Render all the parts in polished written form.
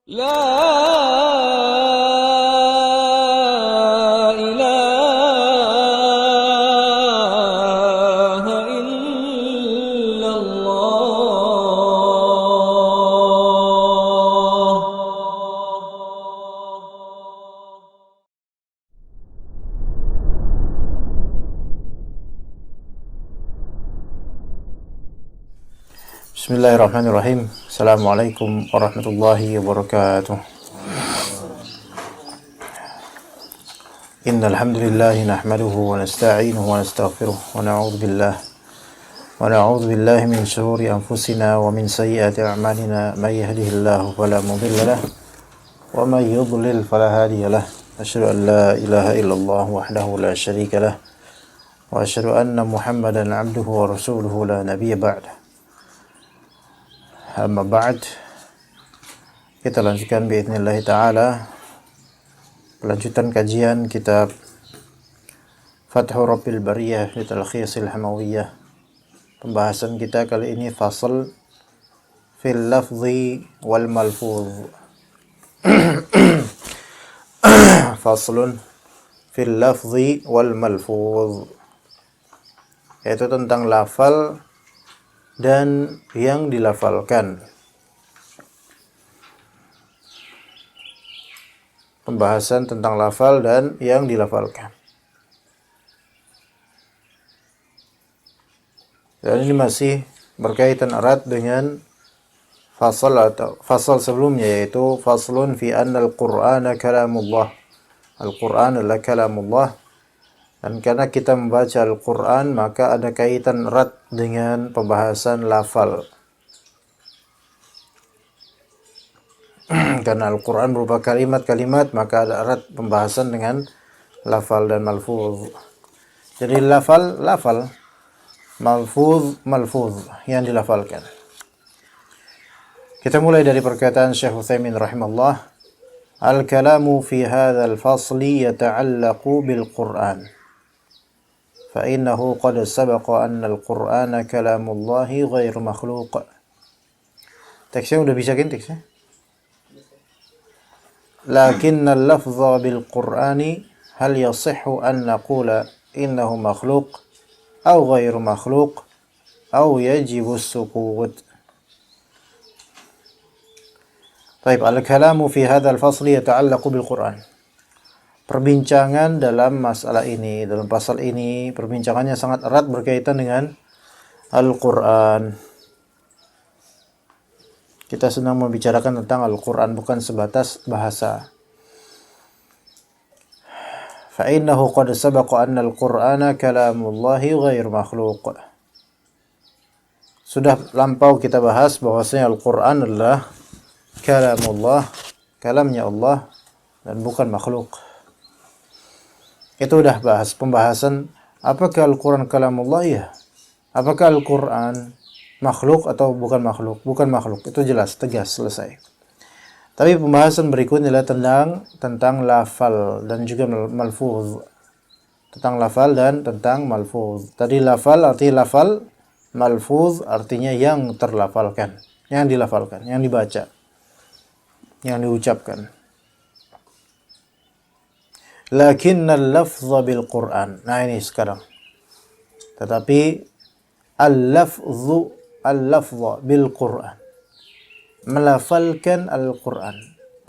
لا إله إلا الله. Bismillahirrahmanirrahim. Assalamualaikum warahmatullahi wabarakatuh. Innal hamdalillah nahmaduhu wa nasta'inuhu wa nastaghfiruh wa na'udzu billahi min shururi anfusina wa min sayyiati a'malina. May yahdihillahu fala mudilla lahu wa may yudlil fala hadiya lahu. Asyhadu an la ilaha illallah wahdahu la syarika lahu wa asyhadu anna Muhammadan 'abduhu wa rasuluhu la nabiyya ba'dahu. Amma ba'd, kita lanjutkan bi'idznillah ta'ala kelanjutan kajian kitab Fathu Rabbil Bariyah li Talkhisil Hamawiyah. Pembahasan kita kali ini fasal fil lafzi wal malfuz. Faslun fil lafzi wal malfuz, yaitu tentang lafal dan yang dilafalkan. Pembahasan tentang lafal dan yang dilafalkan. Dan ini masih berkaitan erat dengan fasal atau fasal sebelumnya, yaitu faslun fi anna al-Qur'ana kalamullah. Al-Qur'an adalah kalamullah. Dan karena kita membaca Al-Quran, maka ada kaitan erat dengan pembahasan lafal. Karena Al-Quran berupa kalimat-kalimat, maka ada erat pembahasan dengan lafal dan malfuz. Jadi lafal, malfuz, yang dilafalkan. Kita mulai dari perkataan Syekh Utsaimin rahimahullah. Al-kalamu fi hadzal fasli yata'allaqu bil Qur'an. فإنه قد سبق أن القرآن كلام الله غير مخلوق. Teksnya udah bisa kan teksnya? لكن اللفظ بالقرآن هل يصح أن نقول إنه مخلوق أو غير مخلوق أو يجب السكوت. طيب الكلام في هذا الفصل يتعلق بالقرآن. Perbincangan dalam masalah ini, dalam pasal ini, perbincangannya sangat erat berkaitan dengan Al-Quran. Kita sedang membicarakan tentang Al-Quran, bukan sebatas bahasa. فَإِنَّهُ قَدْ سَبَقَ أَنَّ الْقُرْآنَ كَلَامُ اللَّهِ غَيْرُ مَخْلُوقٍ. Sudah lampau kita bahas bahwasanya Al-Quran adalah kalamullah, kalamnya Allah, dan bukan makhluk. Itu udah bahas pembahasan apakah Al-Quran kalamullah ya? Apakah Al-Quran makhluk atau bukan makhluk? Bukan makhluk. Itu jelas, tegas, selesai. Tapi pembahasan berikutnya adalah tentang lafal dan juga malfuz. Tentang lafal dan tentang malfuz. Tadi lafal artinya lafal, malfuz artinya yang terlafalkan, yang dilafalkan, yang dibaca, yang diucapkan. Lakinnal lafza bil Qur'an. Nah ini sekarang. Tetapi al-lafza bil Qur'an. Melafalkan Al-Qur'an.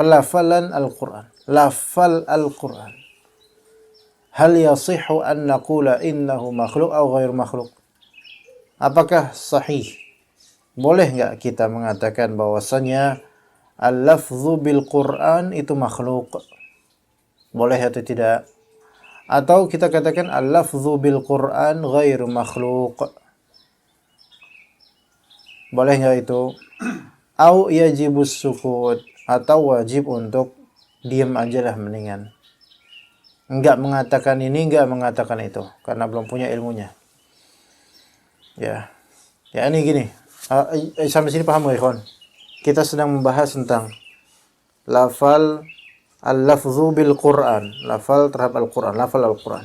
Pelafalan Al-Qur'an. Lafal Al-Qur'an. Hal yasihhu an naqula innahu makhluk atau ghair makhluk? Apakah sahih? Boleh enggak kita mengatakan bahwasanya al-lafzu bil Qur'an itu makhluk? Boleh atau tidak? Atau kita katakan al-lafzu bil Qur'an ghairu makhluk. Boleh enggak itu? Au yajibus sukut, atau wajib untuk diam aja lah mendingan. Enggak mengatakan ini, enggak mengatakan itu karena belum punya ilmunya. Ya. Ya ini gini. Sampai sini paham enggak, ikhwan? Kita sedang membahas tentang lafal al-lafzu bil Qur'an, lafal terhadap Al-Qur'an, lafal Al-Qur'an.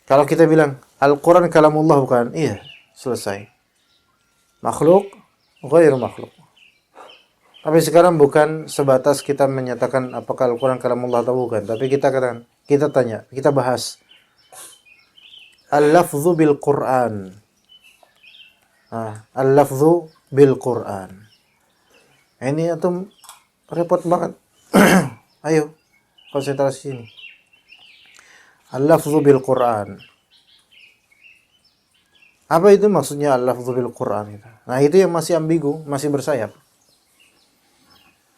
Kalau kita bilang Al-Qur'an kalamullah bukan? Iya, selesai. Makhluk, ghairu makhluk. Tapi sekarang bukan sebatas kita menyatakan apakah Al-Quran kalamullah atau bukan. Tapi kita katakan, kita tanya, kita bahas. Al-lafzu bil Quran. Al-lafzu bil Quran. Ini antum repot banget. Ayo, konsentrasi sini. Al-lafzu bil Quran. Apa itu maksudnya al-lafzu bil Quran? Nah, itu yang masih ambigu, masih bersayap.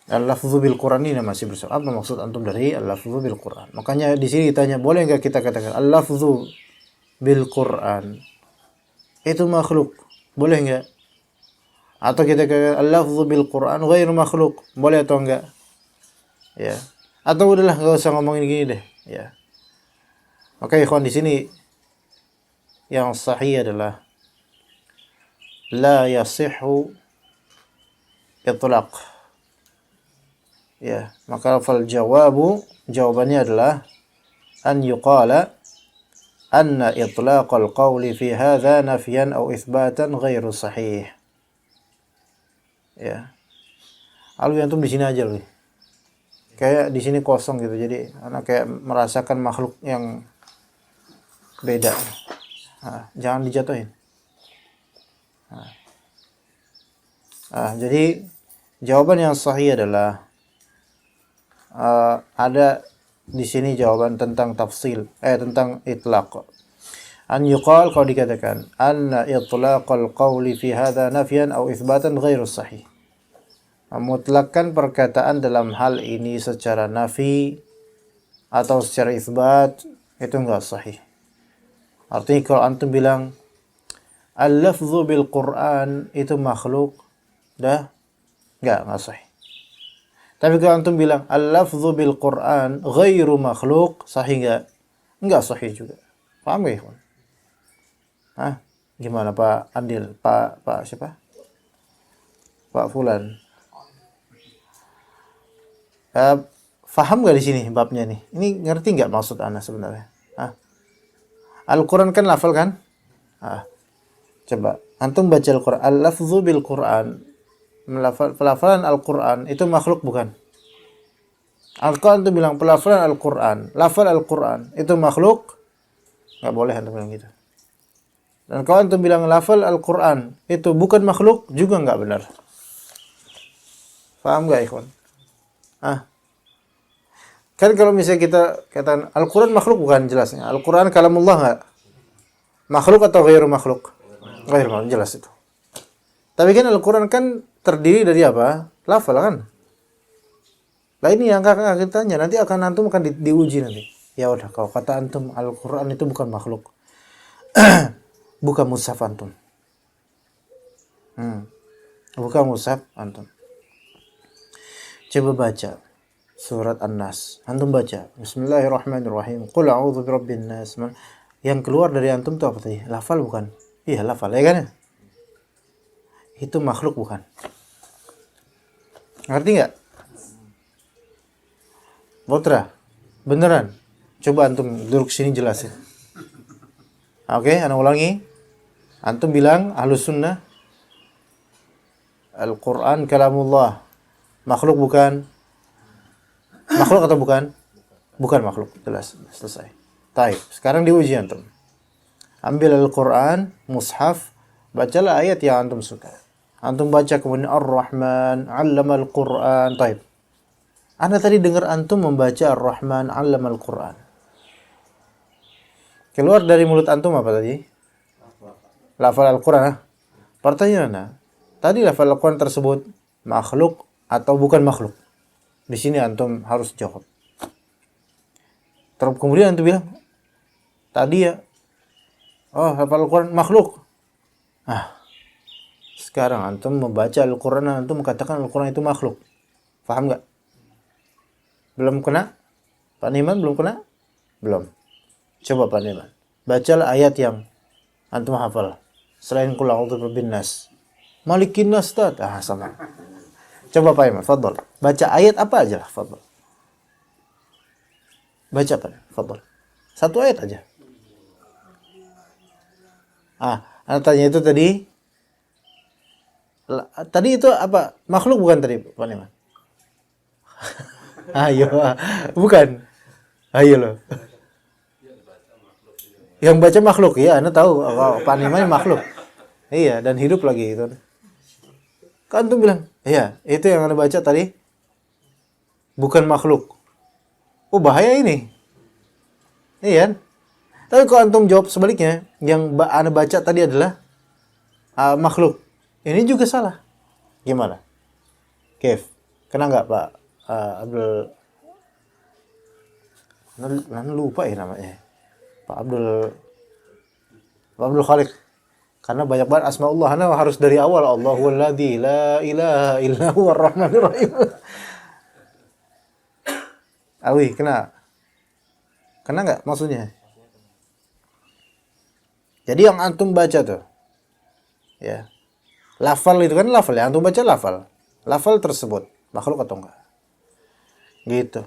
Al-lafzu bil Quran ini masih bersayap. Apa maksud antum dari al-lafzu bil Quran? Makanya di sini ditanya, boleh enggak kita katakan al-lafzu bil Quran itu makhluk? Boleh enggak? Atau kita katakan al-lafzu bil Quran ghairu makhluk? Boleh atau enggak? Ya. Atau udahlah enggak usah ngomongin gini deh, ya. Oke, ikhwan, di sini yang sahih adalah la yasihhu itlaq. Ya, maka fal jawabannya adalah an yuqala anna itlaqal qawli fi hadha nafyan aw itsbatan ghairu sahih. Ya. Lalu antum di sini aja loh. Kayak di sini kosong gitu. Jadi anak kayak merasakan makhluk yang beda. Jangan dijatuhin. Jadi jawaban yang sahih adalah ada di sini jawaban tentang tafsil, tentang itlaq. An yuqal, kalau dikatakan anna itlaqal qawli fi hadha nafyan aw itsbatan ghairu sahih. Mutlakkan perkataan dalam hal ini secara nafi atau secara isbat itu enggak sahih. Artinya kalau antum bilang al-lafzu bil Quran itu makhluk, dah enggak sahih. Tapi kalau antum bilang al-lafzu bil Quran ghairu makhluk, sahih enggak? Enggak sahih juga. Paham enggak, ikhwan? Gimana Pak Andil? Pak siapa? Pak Fulan. Faham enggak di sini babnya nih? Ini ngerti enggak maksud ana sebenarnya? Al-Quran kan lafal kan? Coba antum baca Al-Quran. Al-lafzu bil Quran, pelafalan Al-Quran itu makhluk bukan? Al-Quran itu bilang pelafalan Al-Quran, lafal Al-Quran itu makhluk? Nggak boleh antum bilang gitu. Dan kalau antum bilang lafal Al-Quran itu bukan makhluk, juga nggak benar. Paham nggak, ikhwan? Kan kalau misalnya kita katakan Al-Quran makhluk bukan, jelasnya Al-Quran kalamullah nggak? Makhluk atau ghairu makhluk? Ghairu makhluk, jelas itu. Tapi kan Al-Quran kan terdiri dari apa? Lafal kan? Nah ini yang akan kita tanya, nanti akan antum akan diuji nanti. Ya udah, kalau kata antum Al-Quran itu bukan makhluk, bukan mushaf antum. Bukan mushaf antum. Coba baca surat An-Nas. Antum baca Bismillahirrahmanirrahim. Qul a'udzu birabbin nas. Yang keluar dari antum itu apa tadi? Lafal bukan? Iya, lafal, ya kan? Itu makhluk bukan? Ngerti nggak? Botra, beneran? Coba antum duduk sini jelasin. Oke, ana ulangi. Antum bilang Ahlus Sunnah Al-Quran kalamullah. Makhluk bukan? Makhluk atau bukan? Bukan makhluk, jelas, selesai. Taib. Sekarang diuji antum. Ambil Al-Quran, mushaf, bacalah ayat yang antum suka. Antum baca kemudian Ar-Rahman 'allamal Quran. Taib. Anda tadi dengar antum membaca Ar-Rahman 'allamal Quran. Keluar dari mulut antum apa tadi? Lafal Al-Quran. Pertanyaannya, tadi lafal Al-Quran tersebut makhluk atau bukan makhluk? Di sini antum harus jawab. Terus kemudian antum bilang, tadi ya, lafal Al-Quran makhluk. Sekarang antum membaca Al-Quran, antum mengatakan Al-Quran itu makhluk. Paham nggak? Belum kena? Pak Niman belum kena? Belum. Coba Pak Niman, bacalah ayat yang antum hafal. Selain qul a'udzu birabbin nas. Malikin nas, sama. Coba Pak Iman, fadhol. Baca ayat apa aja lah, fadhol. Baca Pak, fadhol. Satu ayat aja. Anda tanya itu tadi Tadi itu apa? Makhluk bukan tadi, Pak Niman? Ayo, bukan. Ayo loh. Yang baca makhluk, ya, Anda tahu Pak Niman makhluk. Iya, dan hidup lagi itu. Kan tuh bilang, iya, itu yang Anda baca tadi bukan makhluk. Oh, bahaya ini. Iya kan? Tapi kalau antum jawab sebaliknya, yang Anda baca tadi adalah makhluk. Ini juga salah. Gimana? Kev, kena nggak Pak Abdul? Lupa ya namanya. Pak Abdul Khalik. Karena banyak banget asmaullah. Anda harus dari awal. Allahul ladzi la ilaha illa huwar rahmanir rahim. Awi, kena nggak maksudnya? Jadi yang antum baca tuh, ya, lafal itu kan lafal ya, antum baca lafal tersebut makhluk atau enggak? Gitu.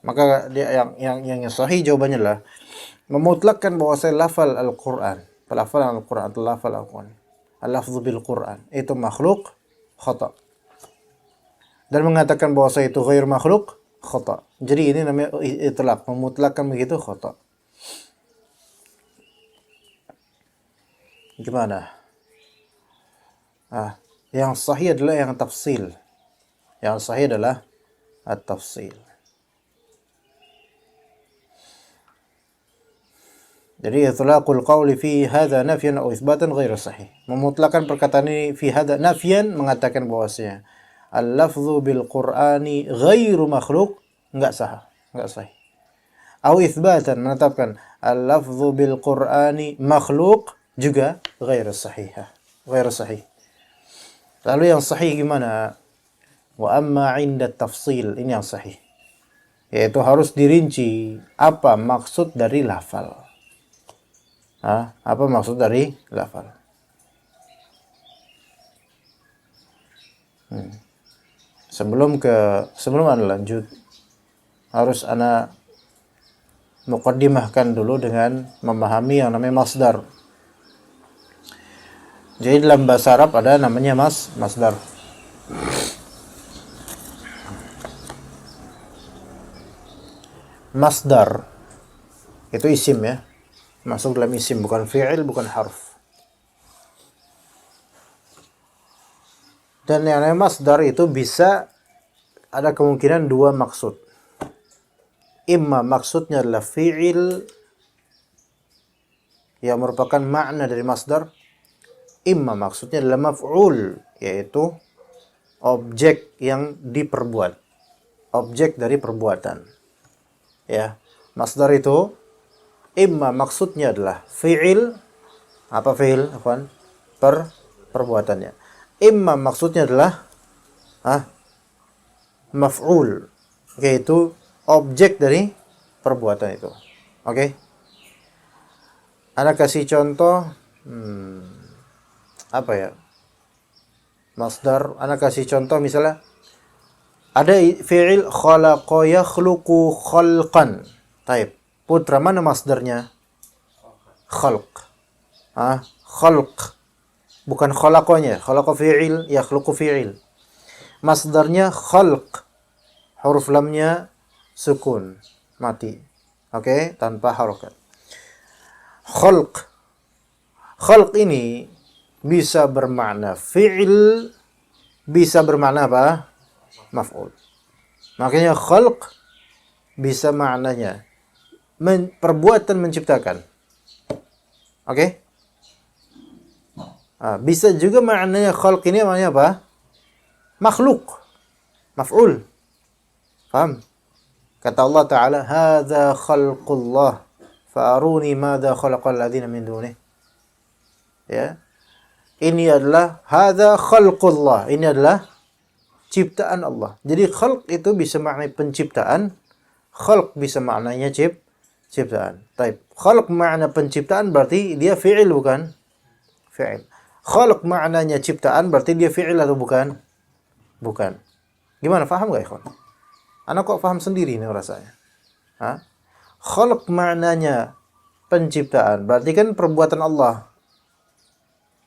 Maka dia yang sahih jawabannya adalah memutlakkan bahwasanya lafal Al-Qur'an, pelafalan Al-Qur'an atau lafal Al-Qur'an, al-lafdzu bil Qur'an itu makhluk, khata. Dan mengatakan bahwasanya itu ghair makhluk, khata. Jadi ini namanya itlaq, memutlakkan begitu khata. Gimana? Yang sahih adalah yang tafsil. Yang sahih adalah at-tafsil. Jadi itlaqul qawli fi hadza nafyan aw itsbatan ghairu sahih. Memutlakkan perkataan ini fi hadza nafyan mengatakan bahwasanya al-lafdzu bil Qur'ani ghairu makhluk enggak sah, enggak sahih. Aw itsbatan menetapkan al-lafdzu bil Qur'ani makhluk juga ghairu sahih. Ghairu sahih. Lalu yang sahih gimana? Wa amma 'inda tafsil, ini yang sahih. Yaitu harus dirinci apa maksud dari lafal. Apa maksud dari lafal? Sebelum Anda lanjut, harus Anda muqaddimahkan dulu dengan memahami yang namanya masdar. Jadi dalam bahasa Arab ada namanya masdar. Masdar itu isim ya. Masuk dalam isim, bukan fi'il, bukan harf. Dan yang namanya masdar itu bisa ada kemungkinan dua maksud. Imma maksudnya adalah fi'il yang merupakan makna dari masdar. Imma maksudnya adalah maf'ul, yaitu objek yang diperbuat. Objek dari perbuatan. Ya, masdar itu imma maksudnya adalah fi'il, apa fi'il? Afwan, perbuatannya. Imma maksudnya adalah maf'ul, yaitu objek dari perbuatan itu. Oke? Ana kasih contoh apa ya? Masdar, ana kasih contoh misalnya ada fi'il khalaqa yakhluqu khalqan. Taib. Putra mana masdarnya? Khalq. Khalq. Bukan khalaqanya. Khalaqa fi'il, yakhluqu fi'il. Masdarnya khalq. Huruf lamnya sukun. Mati. Oke, tanpa harokat. Khalq. Khalq ini bisa bermakna fi'il, bisa bermakna apa? Maf'ul. Makanya khalq bisa maknanya perbuatan menciptakan. Oke? Bisa juga maknanya khalq ini maknanya apa? Makhluk. Maf'ul. Paham? Kata Allah Ta'ala, "Hadza khalqullah, fa'aruni madza khalaqal ladzina min dunih." Ya. Ini adalah hadza khalqullah. Ini adalah ciptaan Allah. Jadi khalq itu bisa maknanya penciptaan, khalq bisa maknanya ciptaan. Taib. Khalq makna penciptaan berarti dia fi'il bukan? Fi'il. Khalq maknanya ciptaan berarti dia fi'il atau bukan? Bukan. Gimana, paham gak ikhwan? Anak kok paham sendiri nih rasanya. Khalq maknanya penciptaan berarti kan perbuatan Allah.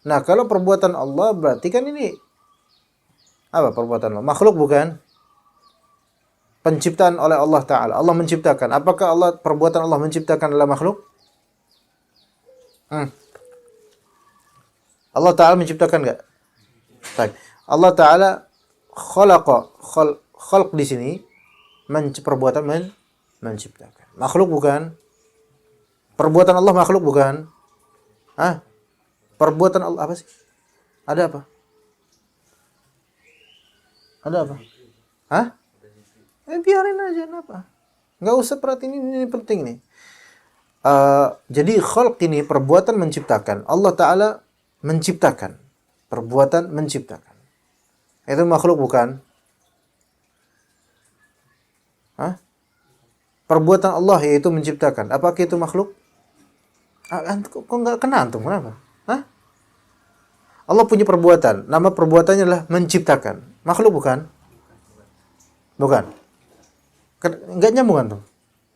Nah, kalau perbuatan Allah berarti kan ini Apa perbuatan Allah? Makhluk bukan? Penciptaan oleh Allah Ta'ala. Allah menciptakan. Apakah perbuatan Allah menciptakan adalah makhluk? Allah Ta'ala menciptakan enggak? Baik. Allah Ta'ala khalq di sini perbuatan menciptakan. Makhluk bukan? Perbuatan Allah makhluk bukan? Perbuatan Allah apa sih? Ada apa? Ada apa? Biarin aja, kenapa? Nggak usah perhatiin, ini penting nih. Jadi khalq ini perbuatan menciptakan. Allah Ta'ala menciptakan. Perbuatan menciptakan. Itu makhluk bukan? Perbuatan Allah yaitu menciptakan. Apakah itu makhluk? Kok nggak kena antum? Kenapa? Allah punya perbuatan. Nama perbuatannya adalah menciptakan. Makhluk bukan? Bukan. Nggak nyambung antum,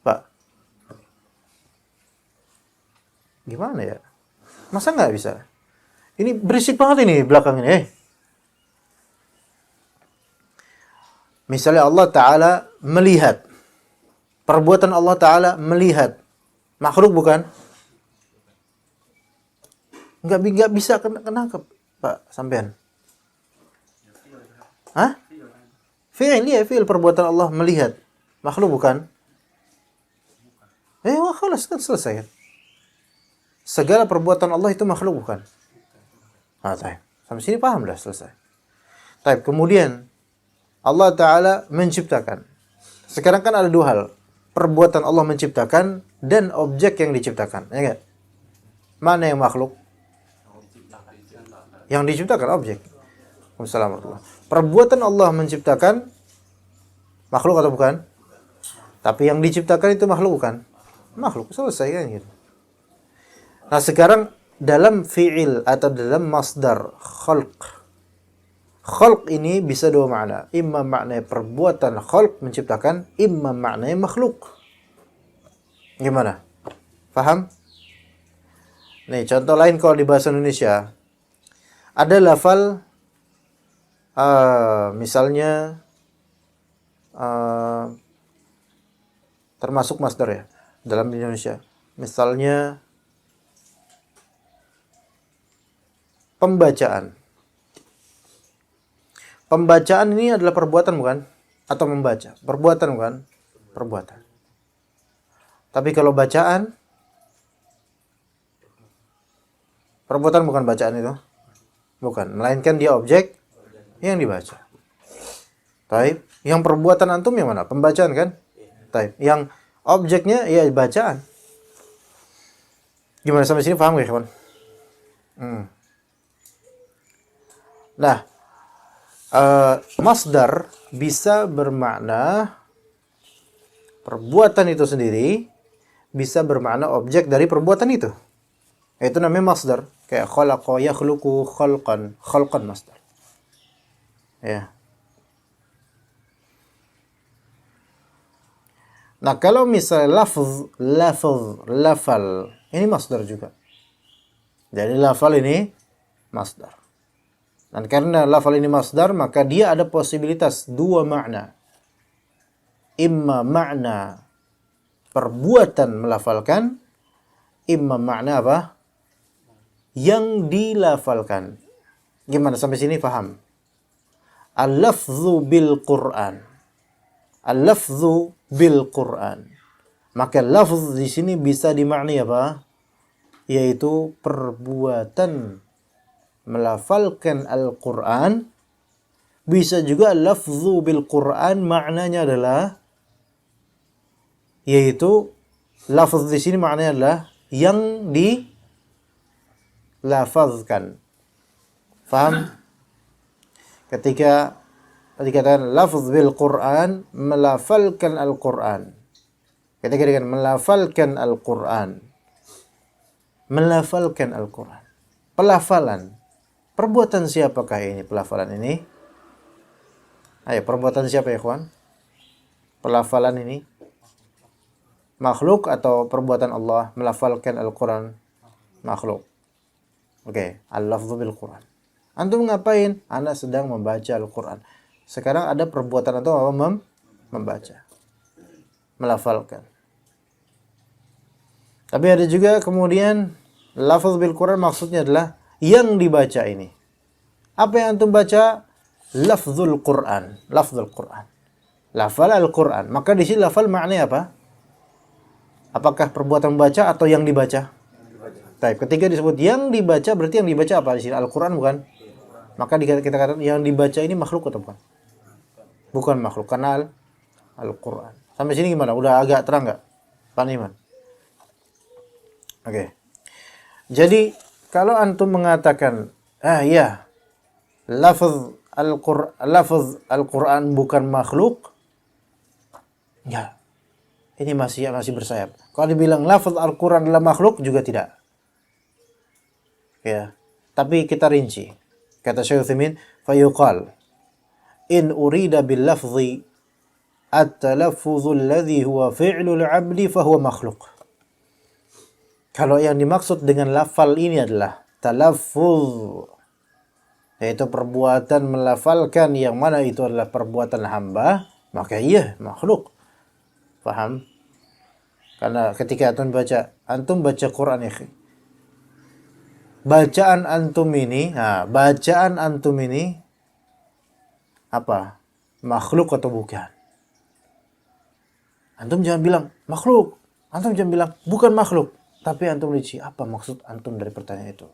Pak. Gimana ya? Masa nggak bisa? Ini berisik banget ini belakang ini. Misalnya Allah Ta'ala melihat. Perbuatan Allah Ta'ala melihat. Makhluk bukan? Nggak bisa kenangkep, Pak, sampean. Fi'il perbuatan Allah melihat. Makhluk bukan? Khalas kan selesai. Segala perbuatan Allah itu makhluk bukan? Taib. Sampai sini paham dah, selesai. Taib. Kemudian Allah Ta'ala menciptakan. Sekarang kan ada dua hal. Perbuatan Allah menciptakan dan objek yang diciptakan. Ya enggak? Mana yang makhluk? Yang diciptakan objek. Wassalamualaikum. Perbuatan Allah menciptakan makhluk atau bukan? Tapi yang diciptakan itu makhluk bukan? Makhluk. Selesai kan gitu. Nah sekarang dalam fi'il atau dalam masdar khalq. Khalq ini bisa dua makna. Imma maknanya perbuatan khalq menciptakan, imma maknanya makhluk. Gimana? Paham? Nih contoh lain kalau di bahasa Indonesia. Ada lafal misalnya termasuk masdar ya dalam Indonesia. Misalnya pembacaan. Pembacaan ini adalah perbuatan bukan? Atau membaca? Perbuatan bukan? Perbuatan. Tapi kalau bacaan, perbuatan bukan bacaan itu? Bukan. Melainkan dia objek yang dibaca. Taib. Yang perbuatan antum yang mana? Pembacaan kan? Taib. Yang objeknya ya bacaan. Gimana sampai sini paham gak kawan? Nah, masdar bisa bermakna perbuatan itu sendiri, bisa bermakna objek dari perbuatan itu. Itu namanya masdar. Kayak khalaqa yakhluqu khalqan. Khalqan masdar. Ya. Nah, kalau misalnya lafal, ini masdar juga. Jadi lafal ini masdar. Dan karena lafal ini masdar, maka dia ada posibilitas dua makna. Imma makna perbuatan melafalkan, imma makna apa? Yang dilafalkan. Gimana sampai sini paham? Al-lafzu bil Qur'an. Al-lafzu bil Qur'an. Maka lafz di sini bisa dimaknai apa? Yaitu perbuatan melafalkan Al-Qur'an. Bisa juga lafzu bil Qur'an maknanya adalah yaitu lafz di sini maknanya adalah yang dilafazkan. Faham? Ketika dikatakan lafz bil Qur'an, melafalkan Al-Qur'an. Ketika dikatakan melafalkan Al-Qur'an. Melafalkan Al-Qur'an. Pelafalan. Perbuatan siapakah ini pelafalan ini? Ayo, perbuatan siapa ya, kawan? Pelafalan ini makhluk atau perbuatan Allah melafalkan Al-Qur'an? Makhluk. Oke, al-lafzu bil Qur'an. Antum ngapain? Ana sedang membaca Al-Quran. Sekarang ada perbuatan antum apa? Membaca, melafalkan. Tapi ada juga kemudian lafaz bil Quran maksudnya adalah yang dibaca ini. Apa yang antum baca? Lafzul Quran, lafzul Quran. Lafal Al-Quran. Maka di sini lafal maknanya apa? Apakah perbuatan membaca atau yang dibaca? Baik, ketika disebut yang dibaca berarti yang dibaca apa di sini? Al-Quran bukan? Maka kita katakan yang dibaca ini makhluk atau bukan? Bukan makhluk, karena Al-Quran. Sampai sini gimana? Udah agak terang nggak? Pak Iman? Oke. Jadi kalau antum mengatakan, ya, lafaz Al-Quran bukan makhluk, ya, ini masih bersayap. Kalau dibilang lafaz Al-Quran adalah makhluk juga tidak. Ya, tapi kita rinci. Kata Syekh Utsaimin, fayuqal in urida bil lafzi at-talaffuz alladhi huwa fi'lul 'abdi fa huwa makhluk. Kalau yang dimaksud dengan lafal ini adalah talaffuz, yaitu perbuatan melafalkan yang mana itu adalah perbuatan hamba, maka iya makhluk. Paham? Karena ketika antum baca Quran ya, bacaan antum ini apa? Makhluk atau bukan? Antum jangan bilang makhluk. Antum jangan bilang bukan makhluk. Tapi antum rinci apa maksud antum dari pertanyaan itu?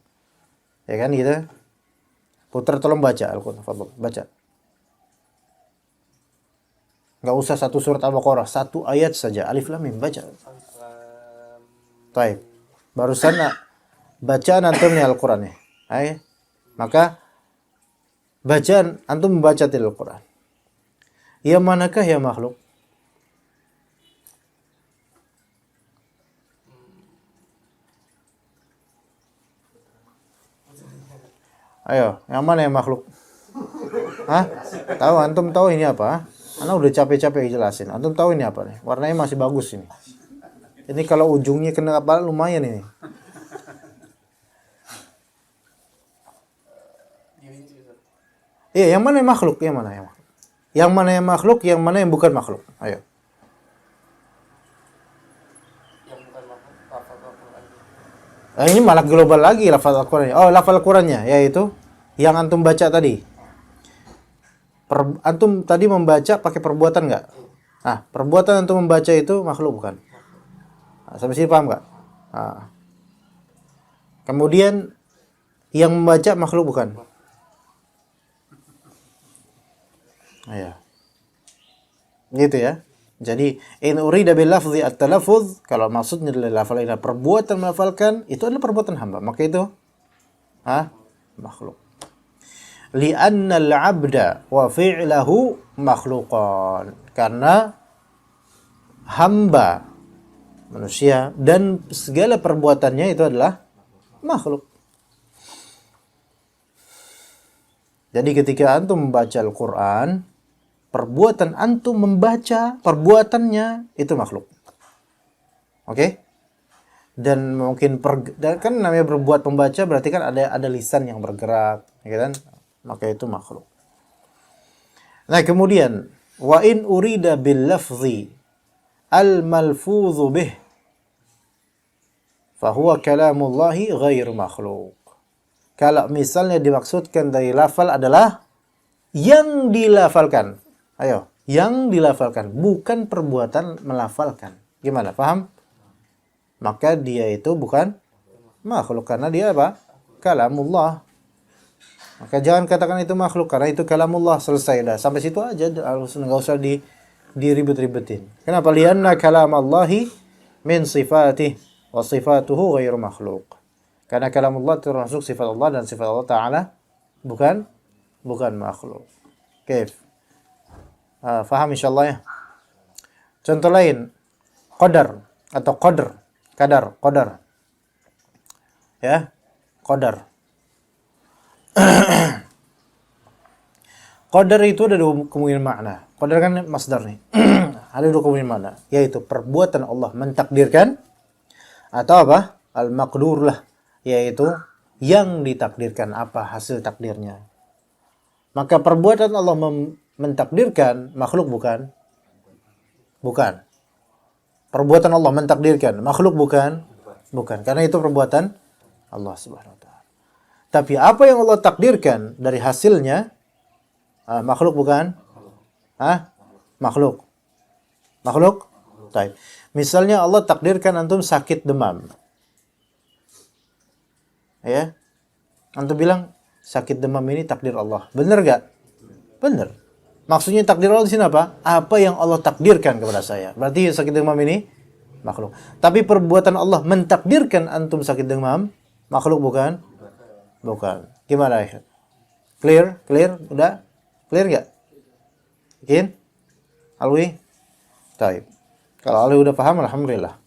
Ya kan gitu? Putra tolong baca Al-Quran, fadhol, baca. Enggak usah satu surat Al-Baqarah, satu ayat saja, Alif Lam Mim, baca. Baik. Barusan bacaan antum nih Al-Quran nih. Maka bacaan antum membaca Al-Quran. Yang manakah yang makhluk? Ayo, yang mana yang makhluk? Hah? Tahu? Antum tahu ini apa? Ana udah capek-capek jelasin. Antum tahu ini apa nih? Warnanya masih bagus ini. Ini kalau ujungnya kena kepala lumayan ini. Iya, yang mana yang makhluk? Yang mana yang makhluk? Yang mana yang makhluk? Yang mana yang bukan makhluk? Ayo. Ini malah global lagi lafaz Al-Qurannya. Oh, lafaz Al-Qurannya yaitu yang antum baca tadi. Antum tadi membaca pakai perbuatan nggak? Nah, perbuatan antum membaca itu makhluk bukan? Nah, sampai sini paham nggak? Nah. Kemudian yang membaca makhluk bukan? Nah, ya. Gitu ya. Jadi in urida bil lafzi at-talaffuz, kalau maksudnya adalah lafal adalah perbuatan melafalkan, itu adalah perbuatan hamba. Maka itu makhluk. Li'anna al-'abda wa fi'lahu makhluqan. Karena hamba manusia dan segala perbuatannya itu adalah makhluk. Jadi ketika antum membaca Al-Qur'an, perbuatan antum membaca, perbuatannya itu makhluk. Oke? Dan mungkin dan kan namanya berbuat membaca berarti kan ada lisan yang bergerak, ya kan? Maka itu makhluk. Nah, kemudian wa in urida bil lafzi al malfudhu bih fa huwa kalamullahi ghairu makhluk. Kalau misalnya dimaksudkan dari lafal adalah yang dilafalkan. Ayo, yang dilafalkan, bukan perbuatan melafalkan. Gimana? Paham? Maka dia itu bukan makhluk karena dia apa? Kalamullah. Maka jangan katakan itu makhluk karena itu kalamullah, selesai dah. Sampai situ aja, enggak usah diribet-ribetin. Kenapa? Lianna kalamallahi min sifatih wa sifatuhu ghairu makhluk. Karena kalamullah termasuk sifat Allah dan sifat Allah Ta'ala bukan makhluk. Kaif? Faham insyaallah ya. Contoh lain, qadar atau qadar. Ya, qadar. Qadar itu ada dua kemungkinan makna. Qadar kan masdar nih. Ada dua kemungkinan makna, yaitu perbuatan Allah mentakdirkan atau apa? Al-maqdur lah, yaitu yang ditakdirkan, apa hasil takdirnya. Maka perbuatan Allah mentakdirkan makhluk bukan? Bukan. Perbuatan Allah mentakdirkan makhluk bukan? Bukan. Karena itu perbuatan Allah Subhanahu wa taala. Tapi apa yang Allah takdirkan dari hasilnya makhluk bukan? Makhluk. Makhluk? Baik. Misalnya Allah takdirkan antum sakit demam. Ya. Antum bilang sakit demam ini takdir Allah. Benar gak? Benar. Maksudnya takdir Allah di sini apa? Apa yang Allah takdirkan kepada saya. Berarti sakit demam ini makhluk. Tapi perbuatan Allah mentakdirkan antum sakit demam, makhluk bukan? Bukan. Gimana ya? Clear? Clear? Udah? Clear gak? Yakin? Alwi? Taib. Kalau Alwi udah paham, alhamdulillah.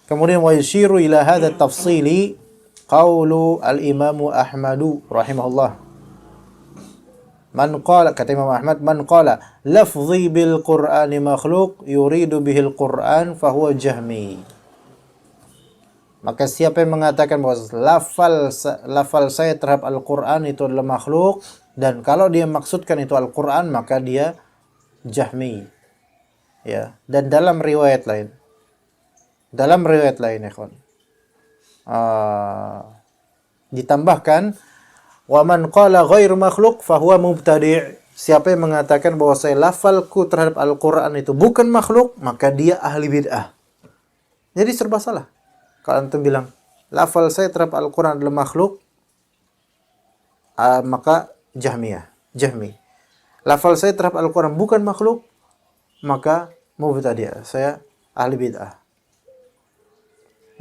Kemudian wa yushiru ila hadha tafsili qaulu al-Imam Ahmad rahimahullah. Man qala, kata Imam Ahmad, man qala lafzi bil Qur'ani makhluq yuridu bihil Qur'an fahuwa jahmi. Maka siapa yang mengatakan bahwa lafal saya terhadap Al-Qur'an itu adalah makhluk, dan kalau dia maksudkan itu Al-Qur'an, maka dia jahmi. Ya, dan dalam riwayat lain, ikhwan, ditambahkan wa man qala ghairu makhluq fahuwa mubtadi'. Siapa yang mengatakan bahwa saya lafalku terhadap Al-Qur'an itu bukan makhluk, maka dia ahli bid'ah. Jadi serba salah. Kalau antum bilang lafal saya terhadap Al-Qur'an adalah makhluk, maka Jahmi. Lafal saya terhadap Al-Qur'an bukan makhluk, maka mubtadi', saya ahli bid'ah.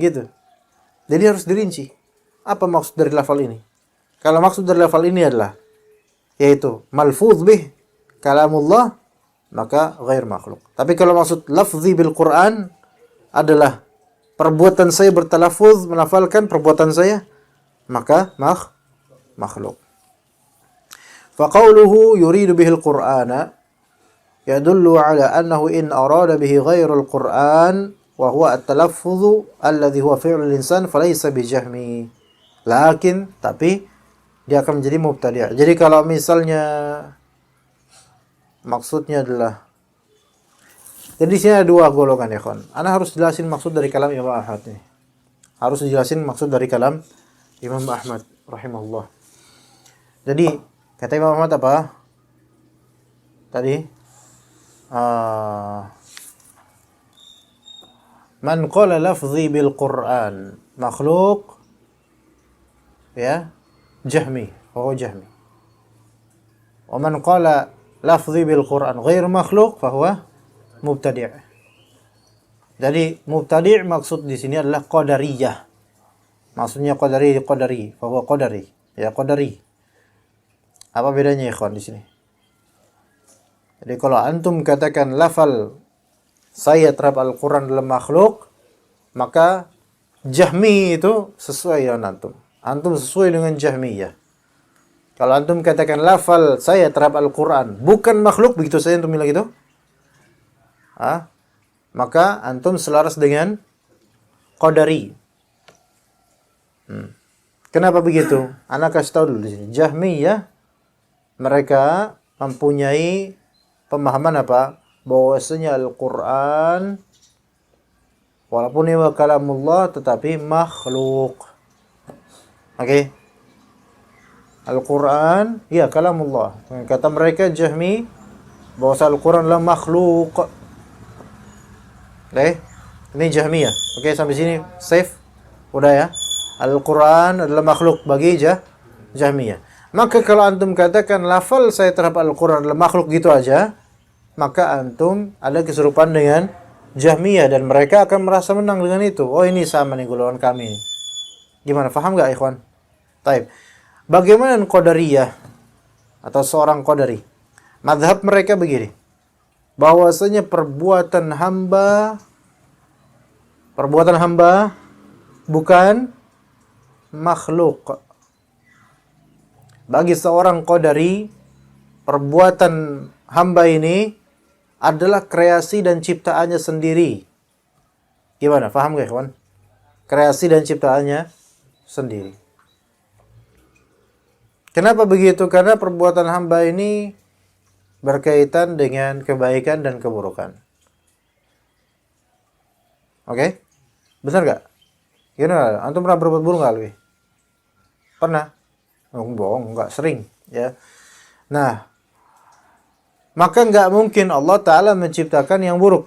Gitu. Jadi harus dirinci. Apa maksud dari lafal ini? Kalau maksud dari lafal ini adalah yaitu malfuz bih kalamullah, maka ghair makhluk. Tapi kalau maksud lafzi bil Quran adalah perbuatan saya bertalafuz melafalkan perbuatan saya, maka makhluk. Fa qawluhu yuridu bihil Qur'ana yadullu ala annahu in arada bihi ghairul Qur'an wa huwa at-talaffuz alladhi huwa fi'lul insan falaysa bijahmi. Lakin, tapi dia akan menjadi mubtadi'. Jadi kalau misalnya maksudnya adalah, jadi di sini ada dua golongan ya kawan. Ana harus jelasin maksud dari kalam Imam Ahmad ini. Harus dijelasin maksud dari kalam Imam Ahmad rahimahullah. Jadi kata Imam Ahmad apa? Tadi man qala lafzi bil Qur'an makhluk, ya, jahmi, fahuwa jahmi. Wa man qala lafzi bil Qur'an ghair makhluk fahuwa mubtadi'. Jadi mubtadi' maksud di sini adalah qadariyah. Maksudnya qadari, fahuwa qadari, ya qadari. Apa bedanya ikhwan di sini? Jadi kalau antum katakan lafal saya terhadap Al-Quran dalam makhluk, maka Jahmi itu sesuai dengan antum. Antum sesuai dengan Jahmiyah. Kalau antum katakan lafal saya terhadap Al-Quran bukan makhluk, begitu saja antum bilang gitu, maka antum selaras dengan Qadari. Kenapa begitu? Anak kasih tahu dulu di sini. Jahmiyah mereka mempunyai pemahaman apa? Bahwasanya Al-Quran walaupun ini kalamullah tetapi makhluk. Oke. Al-Quran ya kalamullah. Kata mereka Jahmi bahwa Al-Quran adalah makhluk. Oke. Ini Jahmiyah. Oke, sampai sini safe. Udah ya. Al-Quran adalah makhluk bagi Jahmiyah. Maka kalau antum katakan lafal saya terhadap Al-Quran adalah makhluk gitu aja, maka antum ada keserupan dengan Jahmiyah dan mereka akan merasa menang dengan itu. Oh, ini sama nih golongan kami. Gimana? Paham gak ikhwan? Taib. Bagaimana Qadariyah atau seorang Qadari? Mazhab mereka begini. Bahwasanya perbuatan hamba bukan makhluk. Bagi seorang Qadari, perbuatan hamba ini adalah kreasi dan ciptaannya sendiri. Gimana? Paham gak, kawan? kreasi dan ciptaannya sendiri. Kenapa begitu? Karena perbuatan hamba ini berkaitan dengan kebaikan dan keburukan. Oke? Benar nggak? Gimana? Antum pernah berbuat buruk nggak lebih? Pernah? Oh, bohong, nggak sering. Ya. Nah, maka nggak mungkin Allah Ta'ala menciptakan yang buruk.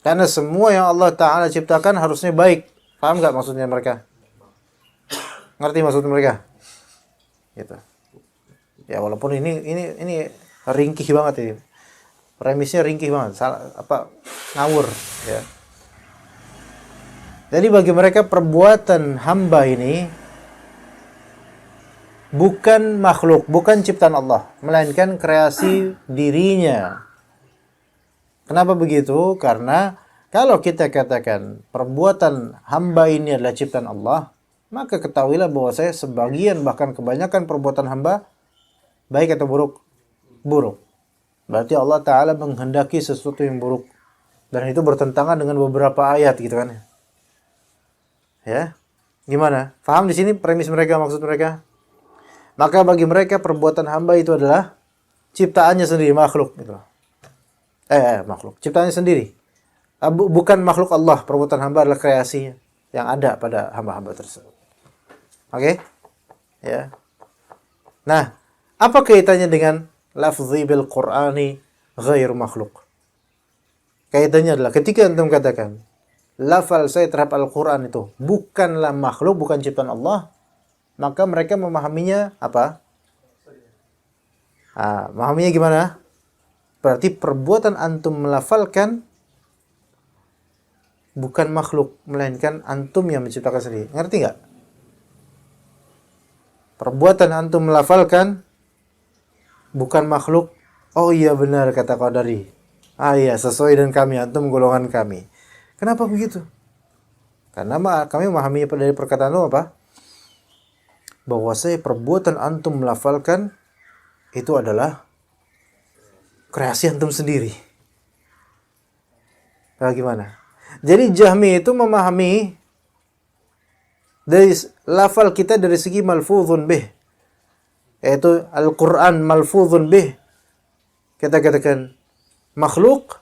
Karena semua yang Allah Ta'ala ciptakan harusnya baik. Paham nggak maksudnya mereka? Ngerti maksud mereka? Gitu. Ya walaupun ini ringkih banget ini. Premisnya ringkih banget. Ngawur. Ya. Jadi bagi mereka perbuatan hamba ini bukan makhluk, bukan ciptaan Allah, melainkan kreasi dirinya. Kenapa begitu? Karena kalau kita katakan perbuatan hamba ini adalah ciptaan Allah, maka ketahuilah bahwa saya sebagian bahkan kebanyakan perbuatan hamba baik atau buruk? Buruk. Berarti Allah Ta'ala menghendaki sesuatu yang buruk. Dan itu bertentangan dengan beberapa ayat gitu kan. Ya. Gimana? Paham di sini premis mereka, maksud mereka? Maka bagi mereka perbuatan hamba itu adalah ciptaannya sendiri, makhluk gitu. Makhluk, ciptaannya sendiri. Bukan makhluk Allah, perbuatan hamba adalah kreasinya yang ada pada hamba-hamba tersebut. Oke? Ya. Nah, apa kaitannya dengan lafzi bil Qur'ani ghair makhluk? Kaitannya adalah ketika antum katakan lafal saya terhadap Al-Quran itu bukanlah makhluk, bukan ciptaan Allah, maka mereka memahaminya apa? Memahaminya gimana? Berarti perbuatan antum melafalkan bukan makhluk, melainkan antum yang menciptakan sendiri. Ngerti nggak? Perbuatan antum melafalkan bukan makhluk. Oh iya benar kata Qadari. Iya sesuai dengan kami, antum golongan kami. Kenapa begitu? Karena kami memahami dari perkataan itu apa? Bahwasanya perbuatan antum melafalkan itu adalah kreasi antum sendiri. Bagaimana? Jadi Jahmi itu memahami dari lafal kita dari segi malfuzun bih, yaitu Al-Quran malfuzun bih. Kita katakan makhluk,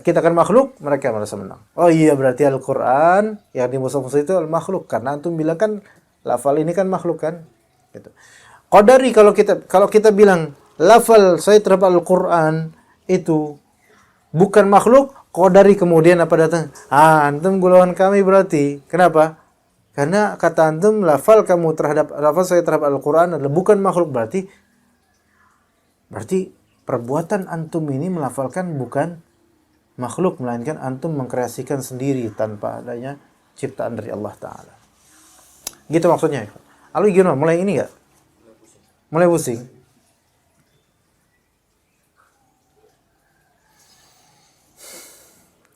kita kan makhluk, mereka merasa menang. Oh iya berarti Al-Quran yang di mushaf itu al-makhluk, karena antum bilang kan lafal ini kan makhluk kan. Gitu. Qadari kalau kita bilang lafal saya terhadap Al-Quran itu bukan makhluk, Qadari kemudian apa datang? Antum golongan kami berarti. Kenapa? Karena kata antum lafal kamu terhadap lafal saya terhadap Al-Quran adalah bukan makhluk, berarti perbuatan antum ini melafalkan bukan makhluk, melainkan antum mengkreasikan sendiri tanpa adanya ciptaan dari Allah Ta'ala. Gitu maksudnya. Lalu gimana? Mulai ini nggak? Mulai pusing?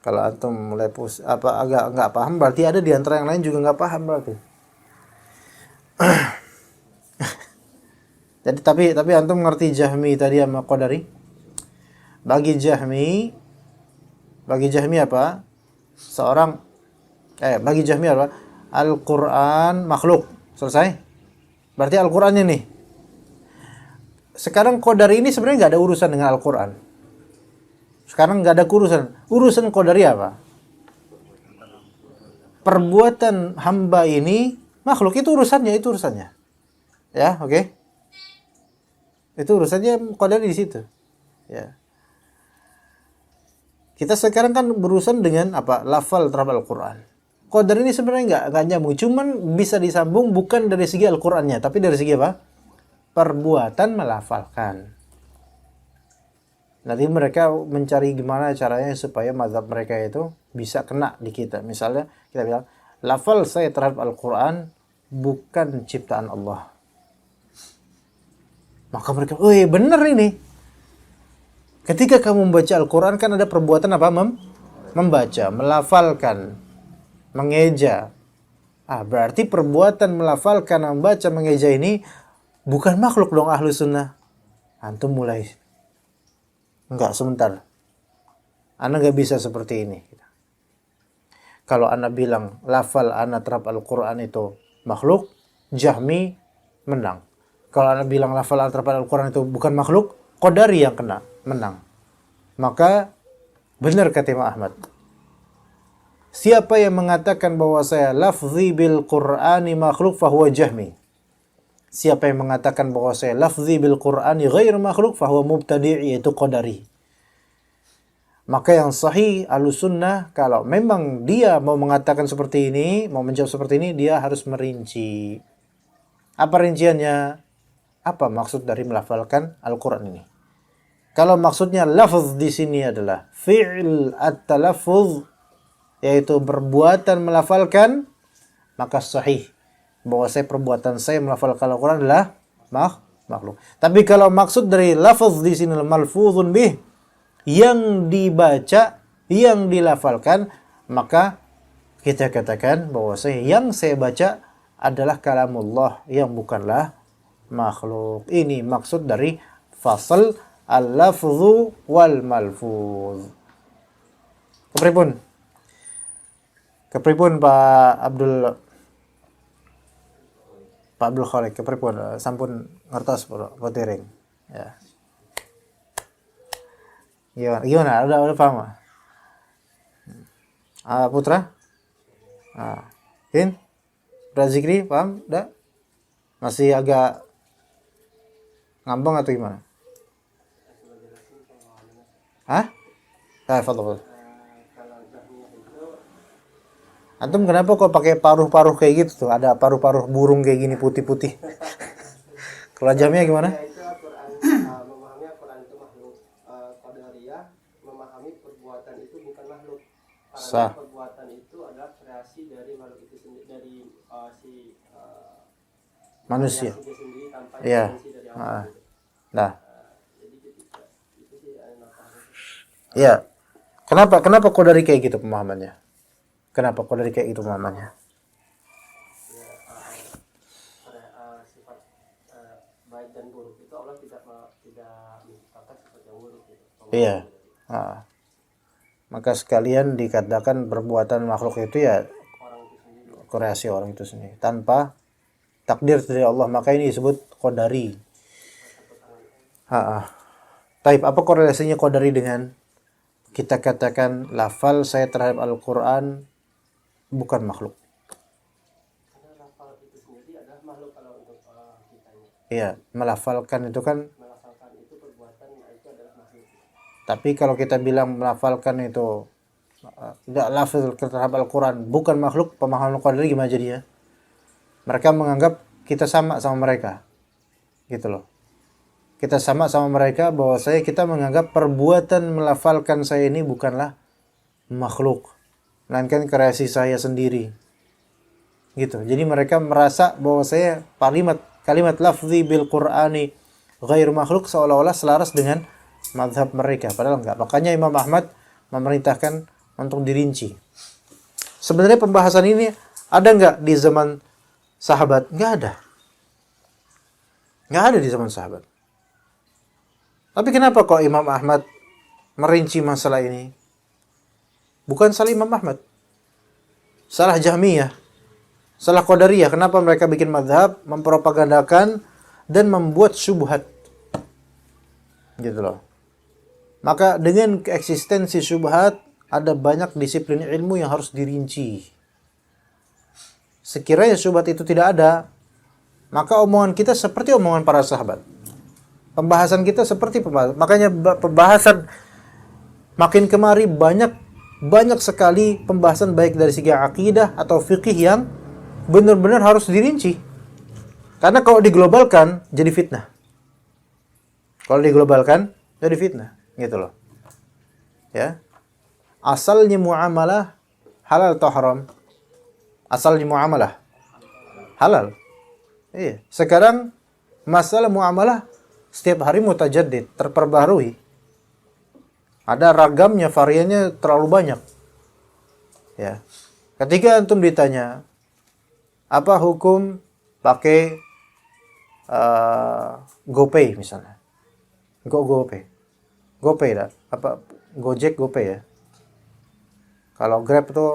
Kalau antum mulai agak nggak paham, berarti ada di antara yang lain juga nggak paham berarti. Jadi tapi antum ngerti Jahmi tadi sama Qadari? Bagi Jahmi apa? Bagi Jahmi apa? Al-Quran makhluk. Selesai? Berarti Al-Qurannya nih. Sekarang Qadari ini sebenarnya nggak ada urusan dengan Al-Quran. Sekarang nggak ada urusan Qadari apa? Perbuatan hamba ini makhluk, itu urusannya. Ya, oke. Itu urusannya Qadari di situ. Ya. Kita sekarang kan berurusan dengan apa? Lafal terhadap Al-Quran. Qadari ini sebenarnya nggak nyambung, cuman bisa disambung bukan dari segi Al-Qurannya, tapi dari segi apa? Perbuatan melafalkan. Nanti mereka mencari gimana caranya supaya mazhab mereka itu bisa kena di kita. Misalnya kita bilang, lafal saya terhadap Al-Quran bukan ciptaan Allah. Maka mereka, oh iya benar ini. Ketika kamu membaca Al-Quran kan ada perbuatan apa? Membaca, melafalkan, mengeja. Berarti perbuatan melafalkan, membaca, mengeja ini bukan makhluk dong ahlu sunnah. Antum mulai. Enggak, sebentar. Anda nggak bisa seperti ini. Kalau ana bilang lafal ana terhadap Al-Quran itu makhluk, Jahmi menang. Kalau ana bilang lafal ana terhadap Al-Quran itu bukan makhluk, Qadari yang kena, menang. Maka benar kata Imam Ahmad. Siapa yang mengatakan bahwa saya lafzi bil Qur'ani makhluk fahuwa Jahmi. Siapa yang mengatakan bahwa saya lafzi bil Qur'ani ghair makhluk fahuwa mubtadi', yaitu Qadari. Maka yang sahih Ahlussunnah, kalau memang dia mau mengatakan seperti ini, mau menjawab seperti ini, dia harus merinci. Apa rinciannya? Apa maksud dari melafalkan Al-Quran ini? Kalau maksudnya lafaz di sini adalah fi'il at-talaffuz, yaitu perbuatan melafalkan, maka sahih bahwa perbuatan saya melafalkan Al-Quran adalah makhluk. Tapi kalau maksud dari lafaz di sini malfuzun bih, yang dibaca, yang dilafalkan, maka kita katakan bahwa yang saya baca adalah kalamullah, yang bukanlah makhluk. Ini maksud dari fasal al-lafzu wal malfuz. Kepripun Pak Abdul Khaliq, kepripun sampun ngertos potering ya. Gimana? Udah paham? Putra? Tin? Udah Zikri, paham? Udah? Masih agak ngambang atau gimana? Fadhol. Antum kenapa kok pakai paruh-paruh kayak gitu tuh? Ada paruh-paruh burung kayak gini putih-putih. Kalau Jahmiyah gimana? Sah. Perbuatan itu adalah kreasi dari makhluk itu sendiri, dari manusia. Sendiri tanpa Iya. dari Allah. Nah. Jadi ketika itu sih Iya. Kenapa kok dari kayak gitu pemahamannya? Kenapa kok dari kayak gitu pemahamannya? Sifat baik dan buruk itu Allah tidak menciptakan sifat yang buruk gitu. Iya. Maka sekalian dikatakan perbuatan makhluk itu ya kreasi orang itu sendiri tanpa takdir dari Allah, maka ini disebut qadari. Taib, apa korelasinya qadari dengan kita katakan lafal saya terhadap Al-Quran bukan makhluk? Karena lafal itu sendiri adalah makhluk kalau untuk kitanya. Iya, melafalkan itu kan. Melafalkan itu perbuatan itu adalah makhluk. Tapi kalau kita bilang melafalkan itu tidak lafal terhadap Al-Quran bukan makhluk, pemahaman Qadari gimana jadinya? Mereka menganggap kita sama mereka, gitu loh. Kita sama mereka bahwa kita menganggap perbuatan melafalkan saya ini bukanlah makhluk, melainkan kreasi saya sendiri, gitu. Jadi mereka merasa bahwa kalimat lafzi bil Qur'ani ghair makhluk seolah-olah selaras dengan mazhab mereka, padahal enggak. Makanya Imam Ahmad memerintahkan untuk dirinci. Sebenarnya pembahasan ini ada enggak di zaman sahabat? Enggak ada. Enggak ada di zaman sahabat. Tapi kenapa kok Imam Ahmad merinci masalah ini? Bukan salah Imam Ahmad. Salah Jahmiyah. Salah Qadariyah. Kenapa mereka bikin mazhab, mempropagandakan dan membuat syubhat? Gitu loh. Maka dengan eksistensi syubhat, ada banyak disiplin ilmu yang harus dirinci. Sekiranya syubhat itu tidak ada, maka omongan kita seperti omongan para sahabat. Pembahasan kita seperti pembahasan. Makanya pembahasan makin kemari banyak sekali pembahasan baik dari segi akidah atau fikih yang benar-benar harus dirinci. Karena kalau diglobalkan jadi fitnah. Kalau diglobalkan jadi fitnah, gitu loh. Ya. Asalnya muamalah halal atau haram? Asalnya muamalah halal. Iya. Sekarang masalah muamalah setiap hari mutajaddid, terperbarui. Ada ragamnya, variannya terlalu banyak. Ya. Ketika antum ditanya, apa hukum pakai GoPay misalnya? GoPay dah. Apa Gojek GoPay ya? Kalau Grab itu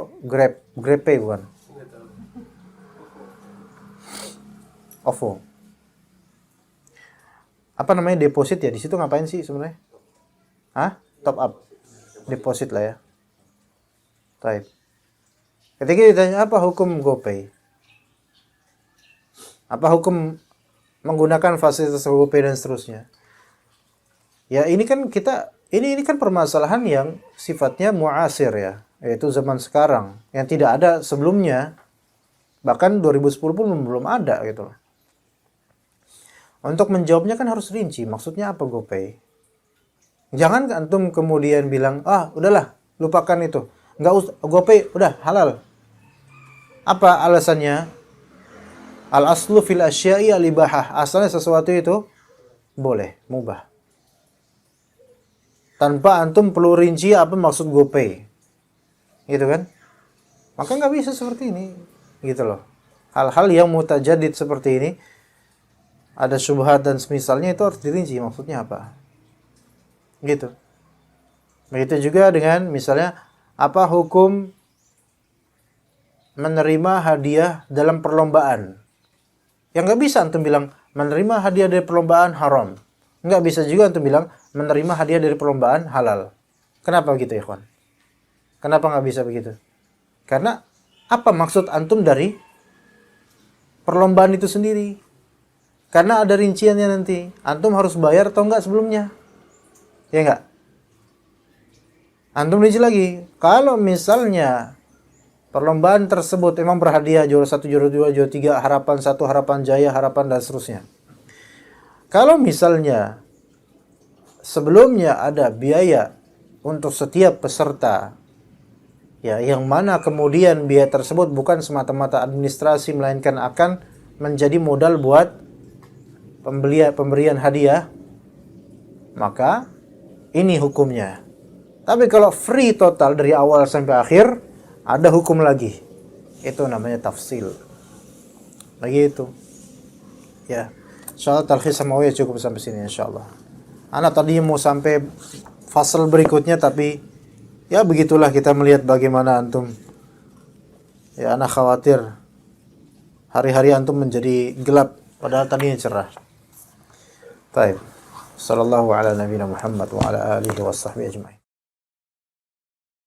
GrabPay bukan? OVO. Apa namanya, deposit ya? Di situ ngapain sih sebenarnya? Hah? Top up. Deposit lah ya. Baik. Ketika ditanya apa hukum GoPay? Apa hukum menggunakan fasilitas GoPay dan seterusnya? Ya ini kan ini kan permasalahan yang sifatnya muasir ya, yaitu zaman sekarang yang tidak ada sebelumnya. Bahkan 2010 pun belum ada gitu loh. Untuk menjawabnya kan harus rinci. Maksudnya apa GoPay? Jangan antum kemudian bilang, udahlah, lupakan itu. Enggak usah, GoPay udah halal. Apa alasannya? Al-aslu fil asya'i al-ibahah. Asalnya sesuatu itu boleh, mubah. Tanpa antum perlu rinci apa maksud GoPay. Gitu kan? Maka nggak bisa seperti ini. Gitu loh. Hal-hal yang mutajadid seperti ini, ada syubhat dan semisalnya, itu harus dirinci maksudnya apa. Gitu. Begitu juga dengan misalnya apa hukum menerima hadiah dalam perlombaan. Yang nggak bisa antum bilang menerima hadiah dari perlombaan haram. Nggak bisa juga antum bilang menerima hadiah dari perlombaan halal. Kenapa begitu ya kawan? Kenapa nggak bisa begitu? Karena apa maksud antum dari perlombaan itu sendiri? Karena ada rinciannya nanti. Antum harus bayar atau enggak sebelumnya? Ya enggak? Antum rinci lagi. Kalau misalnya perlombaan tersebut memang berhadiah juara 1, juara 2, juara 3, harapan 1, harapan jaya, harapan dan seterusnya. Kalau misalnya sebelumnya ada biaya untuk setiap peserta, ya, yang mana kemudian biaya tersebut bukan semata-mata administrasi, melainkan akan menjadi modal buat pemberian hadiah, maka ini hukumnya. Tapi kalau free total dari awal sampai akhir, ada hukum lagi. Itu namanya tafsil. Begitu. Ya. Insyaallah talkhis Samawiyah cukup sampai sini insyaallah. Ana tadi mau sampai fasal berikutnya, tapi ya begitulah, kita melihat bagaimana antum. Ya, ana khawatir hari-hari antum menjadi gelap padahal tadinya cerah. Baik. Sallallahu ala nabiyina Muhammad wa ala alihi washabbihi ajmain.